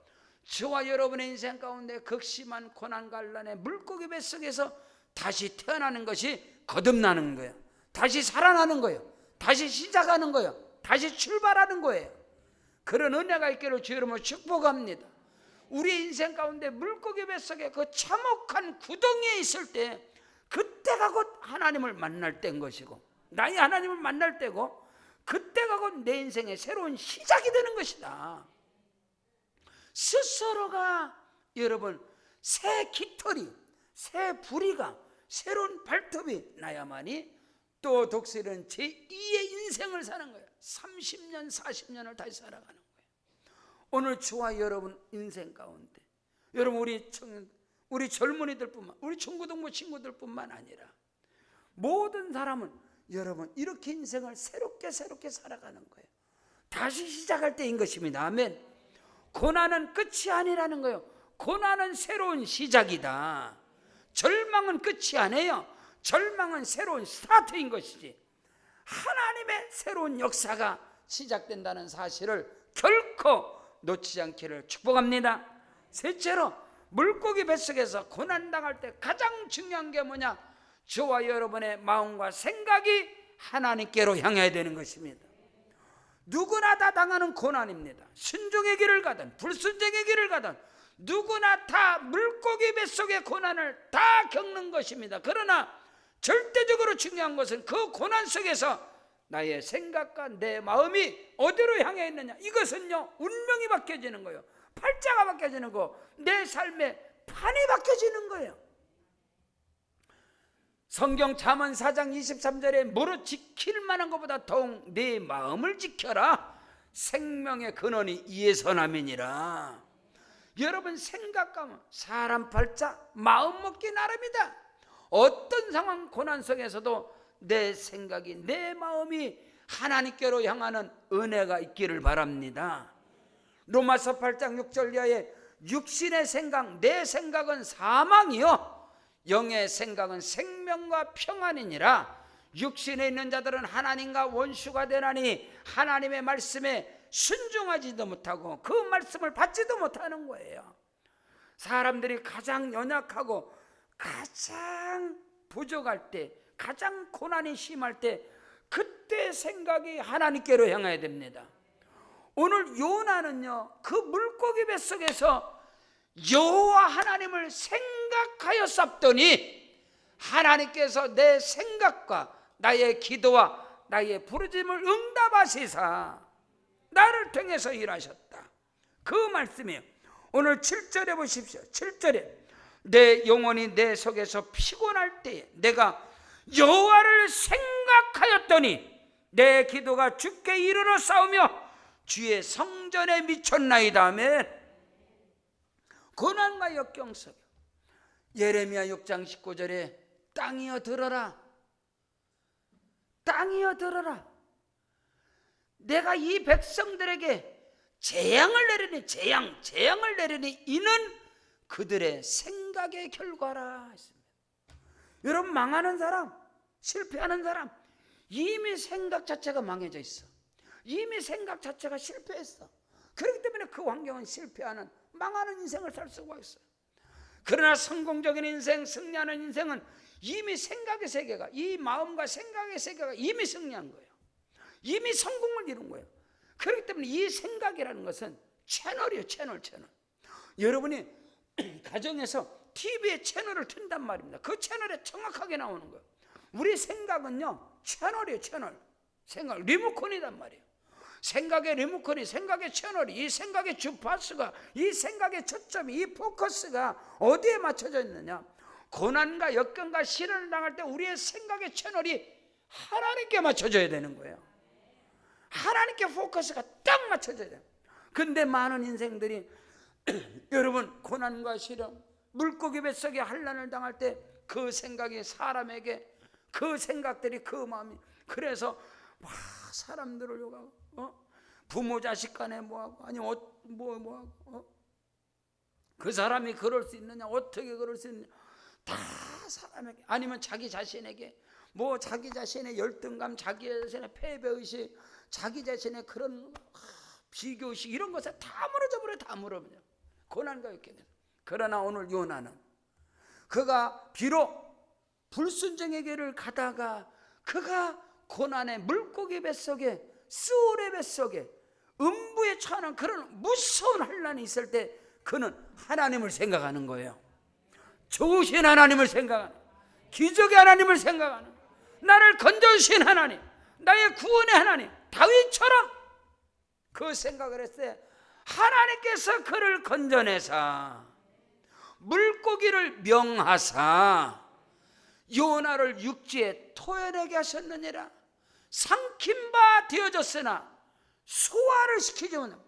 [SPEAKER 1] 저와 여러분의 인생 가운데 극심한 고난과 난의 물고기 뱃속에서 다시 태어나는 것이 거듭나는 거예요. 다시 살아나는 거예요. 다시 시작하는 거예요. 다시 출발하는 거예요. 그런 은혜가 있기를 주 이름으로 축복합니다. 우리 인생 가운데 물고기 뱃속에 그 참혹한 구덩이에 있을 때, 그때가 곧 하나님을 만날 때인 것이고, 나의 하나님을 만날 때고, 그때가 곧 내 인생의 새로운 시작이 되는 것이다. 스스로가 여러분 새 깃털이, 새 부리가, 새로운 발톱이 나야만이 또 독수리는 제2의 인생을 사는 거예요. 30년 40년을 다시 살아가는 거예요. 오늘 저와 여러분 인생 가운데, 여러분 우리 젊은이들뿐만, 우리 중고등부 친구들뿐만 아니라 모든 사람은 여러분 이렇게 인생을 새롭게 살아가는 거예요. 다시 시작할 때인 것입니다. 아멘. 고난은 끝이 아니라는 거예요. 고난은 새로운 시작이다. 절망은 끝이 아니에요. 절망은 새로운 스타트인 것이지, 하나님의 새로운 역사가 시작된다는 사실을 결코 놓치지 않기를 축복합니다. 셋째로, 물고기 뱃속에서 고난당할 때 가장 중요한 게 뭐냐? 저와 여러분의 마음과 생각이 하나님께로 향해야 되는 것입니다. 누구나 다 당하는 고난입니다. 순종의 길을 가든 불순종의 길을 가든 누구나 다 물고기 뱃속의 고난을 다 겪는 것입니다. 그러나 절대적으로 중요한 것은 그 고난 속에서 나의 생각과 내 마음이 어디로 향해 있느냐, 이것은요 운명이 바뀌어지는 거예요. 팔자가 바뀌어지는 거, 내 삶의 판이 바뀌어지는 거예요. 성경 잠언 4장 23절에 무릇 지킬 만한 것보다 더욱 내 마음을 지켜라. 생명의 근원이 이에서 남이니라. 여러분, 생각과 사람 팔자, 마음 먹기 나름이다. 어떤 상황 고난 속에서도 내 생각이, 내 마음이 하나님께로 향하는 은혜가 있기를 바랍니다. 로마서 8장 6절 이하에 육신의 생각, 내 생각은 사망이요 영의 생각은 생명과 평안이니라. 육신에 있는 자들은 하나님과 원수가 되나니 하나님의 말씀에 순종하지도 못하고 그 말씀을 받지도 못하는 거예요. 사람들이 가장 연약하고 가장 부족할 때, 가장 고난이 심할 때, 그때 생각이 하나님께로 향해야 됩니다. 오늘 요나는요, 그 물고기 뱃속에서 여호와 하나님을 생각하여 쌉더니 하나님께서 내 생각과 나의 기도와 나의 부르짖음을 응답하시사 나를 통해서 일하셨다. 그 말씀이에요. 오늘 7절에 보십시오. 7절에 내 영혼이 내 속에서 피곤할 때에 내가 여호와를 생각하였더니 내 기도가 주께 이르러 싸우며 주의 성전에 미쳤나이다. 아멘. 고난과 역경 속에 예레미야 6장 19절에 땅이여 들어라, 땅이여 들어라. 내가 이 백성들에게 재앙을 내리니, 재앙을 내리니 이는 그들의 생각의 결과라 했습니다. 여러분, 망하는 사람, 실패하는 사람, 이미 생각 자체가 망해져 있어. 이미 생각 자체가 실패했어. 그렇기 때문에 그 환경은 실패하는, 망하는 인생을 살 수가 있어요. 그러나 성공적인 인생, 승리하는 인생은 이미 생각의 세계가, 이 마음과 생각의 세계가 이미 승리한 거예요. 이미 성공을 이룬 거예요. 그렇기 때문에 이 생각이라는 것은 채널이에요. 채널. 여러분이 가정에서 TV에 채널을 튼단 말입니다. 그 채널에 정확하게 나오는 거예요. 우리 생각은요, 채널이에요. 채널. 생각, 리모컨이란 말이에요. 생각의 리모컨이, 생각의 채널이, 이 생각의 주파수가, 이 생각의 초점이, 이 포커스가 어디에 맞춰져 있느냐? 고난과 역경과 시련을 당할 때 우리의 생각의 채널이 하나님께 맞춰져야 되는 거예요. 하나님께 포커스가 딱 맞춰져야 돼요. 근데 많은 인생들이 여러분, 고난과 시련, 물고기 뱃속에 환난을 당할 때 그 생각이 사람에게, 그 생각들이, 그 마음이, 그래서 와, 사람들을 욕하고, 부모 자식 간에 뭐하고, 아니면 뭐하고, 그 사람이 그럴 수 있느냐, 어떻게 그럴 수 있느냐, 다 사람에게, 아니면 자기 자신에게, 뭐 자기 자신의 열등감, 자기 자신의 패배의식, 자기 자신의 그런 비교의식, 이런 것에 다 무너져버려요. 다 무너져버려요. 고난과 역경에서. 그러나 오늘 요나는 그가 비록 불순종의 길을 가다가 그가 고난의 물고기 뱃속에, 스올의 뱃속에, 음부에 처하는 그런 무서운 환난이 있을 때 그는 하나님을 생각하는 거예요. 좋으신 하나님을 생각하는, 기적의 하나님을 생각하는, 나를 건져주신 하나님, 나의 구원의 하나님, 다윗처럼 그 생각을 했을 때 하나님께서 그를 건져내사 물고기를 명하사 요나를 육지에 토해내게 하셨느니라. 삼킨 바 되어졌으나 소화를 시키지 못하고,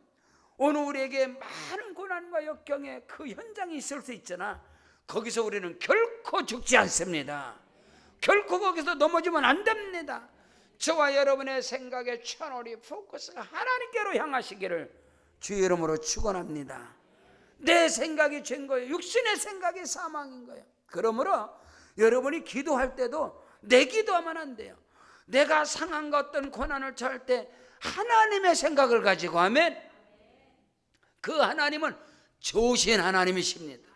[SPEAKER 1] 오늘 우리에게 많은 고난과 역경의 그 현장이 있을 수 있잖아. 거기서 우리는 결코 죽지 않습니다. 결코 거기서 넘어지면 안 됩니다. 저와 여러분의 생각의 채널이, 포커스가 하나님께로 향하시기를 주의 이름으로 축원합니다. 내 생각이 죄인 거예요. 육신의 생각이 사망인 거예요. 그러므로 여러분이 기도할 때도 내 기도하면 안 돼요. 내가 상한과 어떤 고난을 처할 때 하나님의 생각을 가지고 하면 그 하나님은 좋으신 하나님이십니다.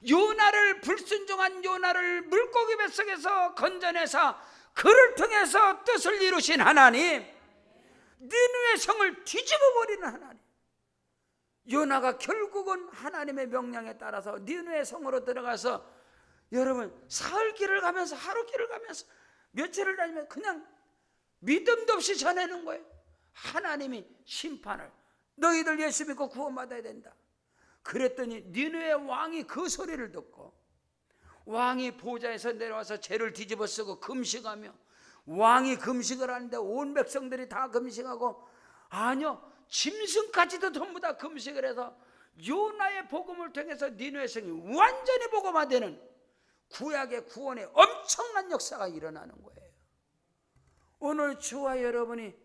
[SPEAKER 1] 요나를, 불순종한 요나를 물고기 뱃속에서 건져내사 그를 통해서 뜻을 이루신 하나님, 니느웨 성을 뒤집어버리는 하나님. 요나가 결국은 하나님의 명령에 따라서 니느웨 성으로 들어가서, 여러분, 사흘 길을 가면서, 하루 길을 가면서, 며칠을 다니면서 그냥 믿음도 없이 전하는 거예요. 하나님이 심판을, 너희들 예수 믿고 구원받아야 된다. 그랬더니 니느웨 왕이 그 소리를 듣고 왕이 보좌에서 내려와서 죄를 뒤집어 쓰고 금식하며, 왕이 금식을 하는데 온 백성들이 다 금식하고, 아니요, 짐승까지도 전부 다 금식을 해서 요나의 복음을 통해서 니느웨 성이 완전히 복음화되는 구약의 구원의 엄청난 역사가 일어나는 거예요. 오늘 저와 여러분이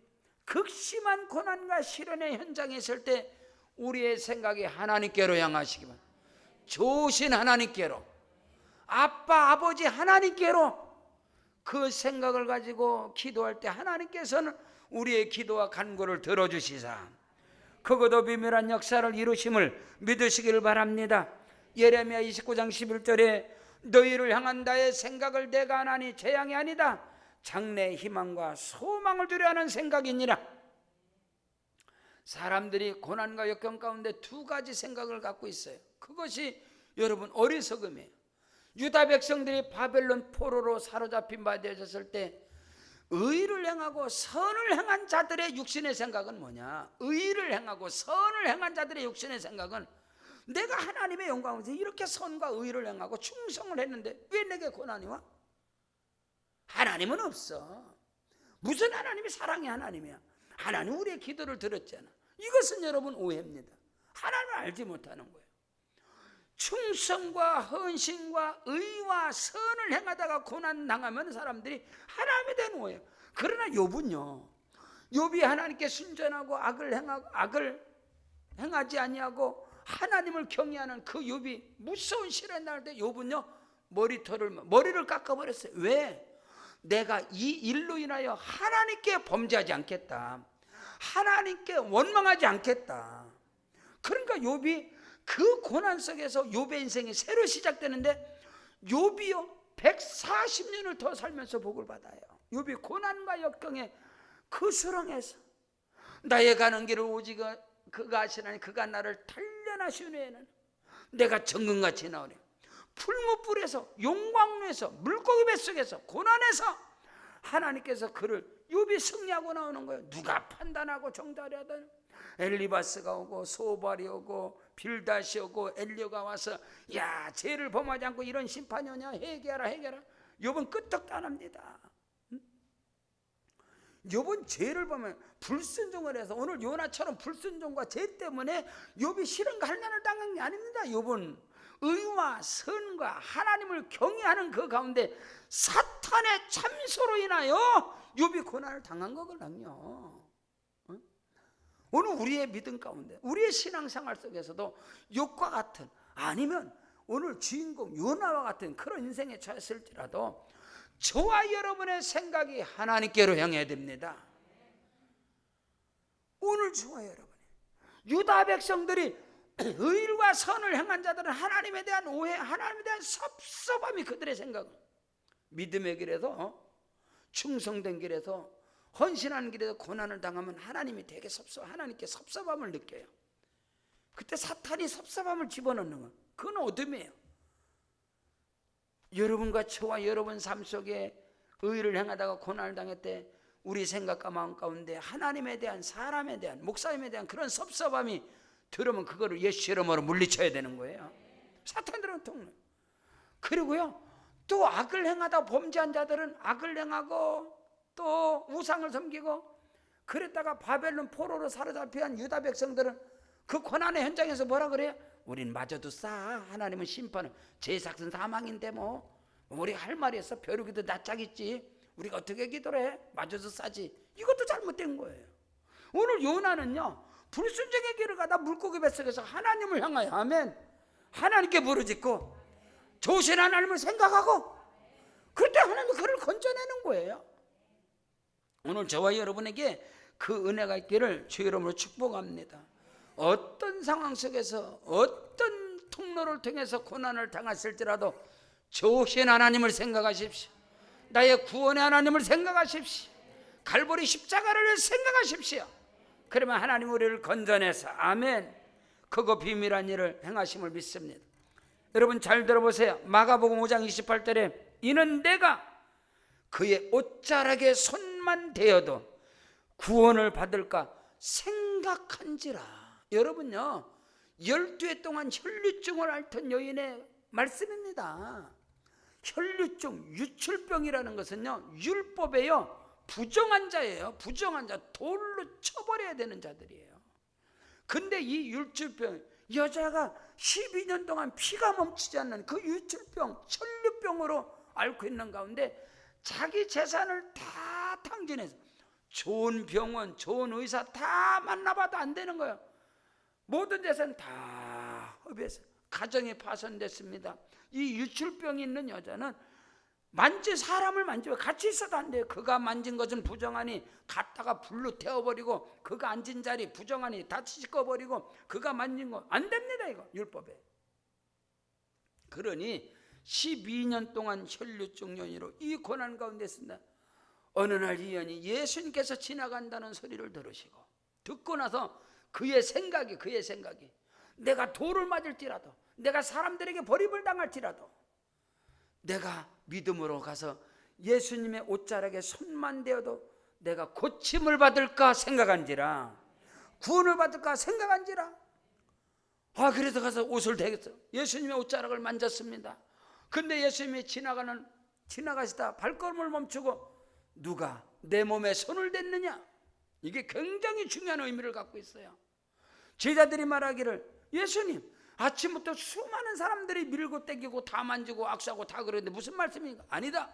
[SPEAKER 1] 극심한 고난과 시련의 현장에 있을 때 우리의 생각이 하나님께로 향하시기 바랍니다. 좋으신 하나님께로, 아빠, 아버지 하나님께로 그 생각을 가지고 기도할 때 하나님께서는 우리의 기도와 간구를 들어주시사 크고도 비밀한 역사를 이루심을 믿으시기를 바랍니다. 예레미야 29장 11절에 너희를 향한 나의 생각을 내가 하나니 재앙이 아니다, 장래의 희망과 소망을 주려 하는 생각이니라. 사람들이 고난과 역경 가운데 두 가지 생각을 갖고 있어요. 그것이 여러분 어리석음이에요. 유다 백성들이 바벨론 포로로 사로잡힌 바 되어졌을 때 의를 행하고 선을 행한 자들의 육신의 생각은 뭐냐? 의를 행하고 선을 행한 자들의 육신의 생각은 내가 하나님의 영광을 위해서 이렇게 선과 의를 행하고 충성을 했는데 왜 내게 고난이 와? 하나님은 없어. 무슨 하나님이 사랑의 하나님이야? 하나님 우리의 기도를 들었잖아. 이것은 여러분 오해입니다. 하나님을 알지 못하는 거예요. 충성과 헌신과 의와 선을 행하다가 고난 당하면 사람들이 하나님에 대한 오해예요. 그러나 욥은요, 욥이 하나님께 순전하고 악을 행하지 아니하고 하나님을 경외하는 그 욥이 무서운 시련에 나올 때 욥은요 머리를 깎아버렸어요. 왜? 내가 이 일로 인하여 하나님께 범죄하지 않겠다, 하나님께 원망하지 않겠다. 그러니까 욥이 그 고난 속에서 욥의 인생이 새로 시작되는데 욥이요 140년을 더 살면서 복을 받아요. 욥이 고난과 역경에 그 수렁에서 나의 가는 길을 오직 그가 아시나니 그가 나를 단련하신 후에는 내가 정금같이 나오리. 풀무불에서 용광로에서 물고기 뱃속에서 고난에서 하나님께서 그를 욥이 승리하고 나오는 거예요. 누가 판단하고 정죄하려던 엘리바스가 오고 소발이 오고 빌닷이 오고 엘리야가 와서 야 죄를 범하지 않고 이런 심판이 오냐, 회개하라 회개하라. 욥은 끄떡도 안 합니다. 욥은 죄를 보면 불순종을 해서 오늘 요나처럼 불순종과 죄 때문에 욥이 싫은가 할난을 당한 게 아닙니다. 욥은 의와 선과 하나님을 경외하는 그 가운데 사탄의 참소로 인하여 욥이 고난을 당한 거거든요. 오늘 우리의 믿음 가운데 우리의 신앙생활 속에서도 욥과 같은, 아니면 오늘 주인공 요나와 같은 그런 인생에 처했을지라도 저와 여러분의 생각이 하나님께로 향해야 됩니다. 오늘 저와 여러분이, 유다 백성들이 의와 선을 행한 자들은 하나님에 대한 오해, 하나님에 대한 섭섭함이 그들의 생각, 믿음의 길에서 충성된 길에서 헌신하는 길에서 고난을 당하면 하나님이 되게 하나님께 섭섭함을 느껴요. 그때 사탄이 섭섭함을 집어넣는 건 그건 어둠이에요. 여러분과 저와 여러분 삶 속에 의를 행하다가 고난을 당했을 때 우리 생각과 마음 가운데 하나님에 대한, 사람에 대한, 목사님에 대한 그런 섭섭함이 들으면 그거를 예수 이름으로 물리쳐야 되는 거예요. 사탄들은 통로. 그리고요 또 악을 행하다 범죄한 자들은 악을 행하고 또 우상을 섬기고 그랬다가 바벨론 포로로 사로잡힌 유다 백성들은 그 고난의 현장에서 뭐라 그래요? 우린 마저도 싸. 하나님은 심판은 제삭은 사망인데 뭐 우리 할 말이 있어. 벼룩이도 낯짝 있지. 우리가 어떻게 기도를 해? 마저도 싸지. 이것도 잘못된 거예요. 오늘 요나는요 불순종의 길을 가다 물고기 뱃속에서 하나님을 향하여, 아멘, 하나님께 부르짖고 좋으신 하나님을 생각하고 그때 하나님이 그를 건져내는 거예요. 오늘 저와 여러분에게 그 은혜가 있기를 주의 이름으로 축복합니다. 어떤 상황 속에서 어떤 통로를 통해서 고난을 당했을지라도 좋으신 하나님을 생각하십시오. 나의 구원의 하나님을 생각하십시오. 갈보리 십자가를 생각하십시오. 그러면 하나님 우리를 건져내서, 아멘, 크고 비밀한 일을 행하심을 믿습니다. 여러분 잘 들어보세요. 마가복음 5장 28절에 이는 내가 그의 옷자락에 손만 대어도 구원을 받을까 생각한지라. 여러분요 12해 동안 혈류증을 앓던 여인의 말씀입니다. 혈류증, 유출병이라는 것은요 율법에요 부정한 자예요. 부정한 자, 돌로 쳐버려야 되는 자들이에요. 근데 이 유출병, 여자가 12년 동안 피가 멈추지 않는 그 유출병, 혈류병으로 앓고 있는 가운데 자기 재산을 다 탕진해서 좋은 병원, 좋은 의사 다 만나봐도 안 되는 거예요. 모든 재산 다 허비해서 가정이 파손됐습니다. 이 유출병이 있는 여자는 사람을 만지고 같이 있어도 안 돼요. 그가 만진 것은 부정하니 갖다가 불로 태워버리고, 그가 앉은 자리 부정하니 다 씻어버리고, 그가 만진 거 안 됩니다. 이거 율법에. 그러니 12년 동안 혈류증 연유로 이 고난 가운데 있습니다. 어느 날 이 여인이 예수님께서 지나간다는 소리를 들으시고, 듣고 나서 그의 생각이 내가 돌을 맞을지라도, 내가 사람들에게 버림을 당할지라도 내가 믿음으로 가서 예수님의 옷자락에 손만 대어도 내가 고침을 받을까 생각한지라, 구원을 받을까 생각한지라. 그래서 가서 옷을 대겠어. 예수님의 옷자락을 만졌습니다. 근데 예수님이 지나가시다 발걸음을 멈추고 누가 내 몸에 손을 댔느냐? 이게 굉장히 중요한 의미를 갖고 있어요. 제자들이 말하기를, 예수님, 아침부터 수많은 사람들이 밀고 땡기고 다 만지고 악수하고 다 그러는데 무슨 말씀인가? 아니다.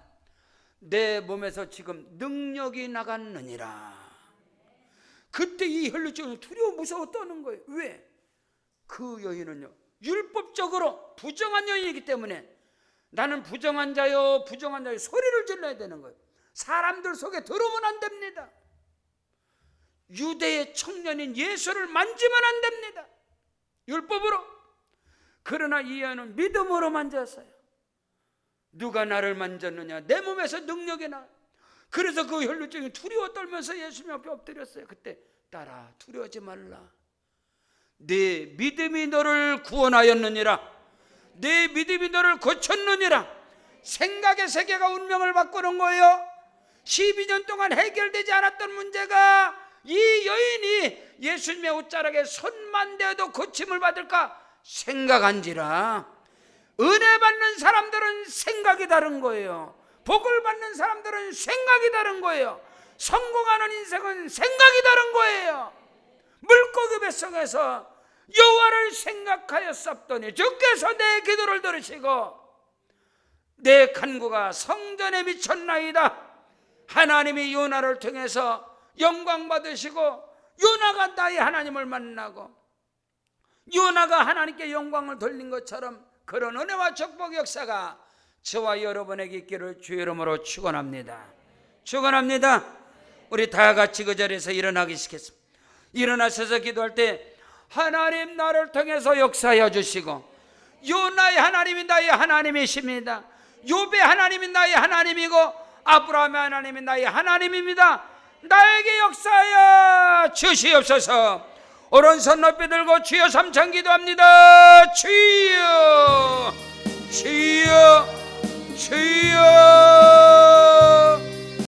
[SPEAKER 1] 내 몸에서 지금 능력이 나갔느니라. 그때 이 혈루증이 두려워 무서워 떠는 거예요. 왜? 그 여인은요, 율법적으로 부정한 여인이기 때문에 나는 부정한 자요 부정한 자요 소리를 질러야 되는 거예요. 사람들 속에 들어오면 안 됩니다. 유대의 청년인 예수를 만지면 안 됩니다, 율법으로. 그러나 이 여인은 믿음으로 만졌어요. 누가 나를 만졌느냐? 내 몸에서 능력이 나. 그래서 그 혈루증이 두려워 떨면서 예수님 앞에 엎드렸어요. 그때 딸아, 두려워하지 말라. 네 믿음이 너를 구원하였느니라. 네 믿음이 너를 고쳤느니라. 생각의 세계가 운명을 바꾸는 거예요. 12년 동안 해결되지 않았던 문제가 이 여인이 예수님의 옷자락에 손만 대어도 고침을 받을까 생각한지라. 은혜 받는 사람들은 생각이 다른 거예요. 복을 받는 사람들은 생각이 다른 거예요. 성공하는 인생은 생각이 다른 거예요. 물고기 뱃속에서 여호와를 생각하였었더니 주께서 내 기도를 들으시고 내 간구가 성전에 미쳤나이다. 하나님이 요나를 통해서 영광 받으시고, 요나가 나의 하나님을 만나고 요나가 하나님께 영광을 돌린 것처럼 그런 은혜와 축복 역사가 저와 여러분에게 있기를 주의 이름으로 축원합니다. 축원합니다. 우리 다 같이 그 자리에서 일어나기 시켰습니다. 일어나셔서 기도할 때 하나님 나를 통해서 역사하여 주시고, 요나의 하나님이 나의 하나님이십니다. 욥의 하나님이 나의 하나님이고 아브라함의 하나님이 나의 하나님입니다. 나에게 역사하여 주시옵소서. 오른손 높이 들고 주여 삼창 기도합니다. 주여 주여 주여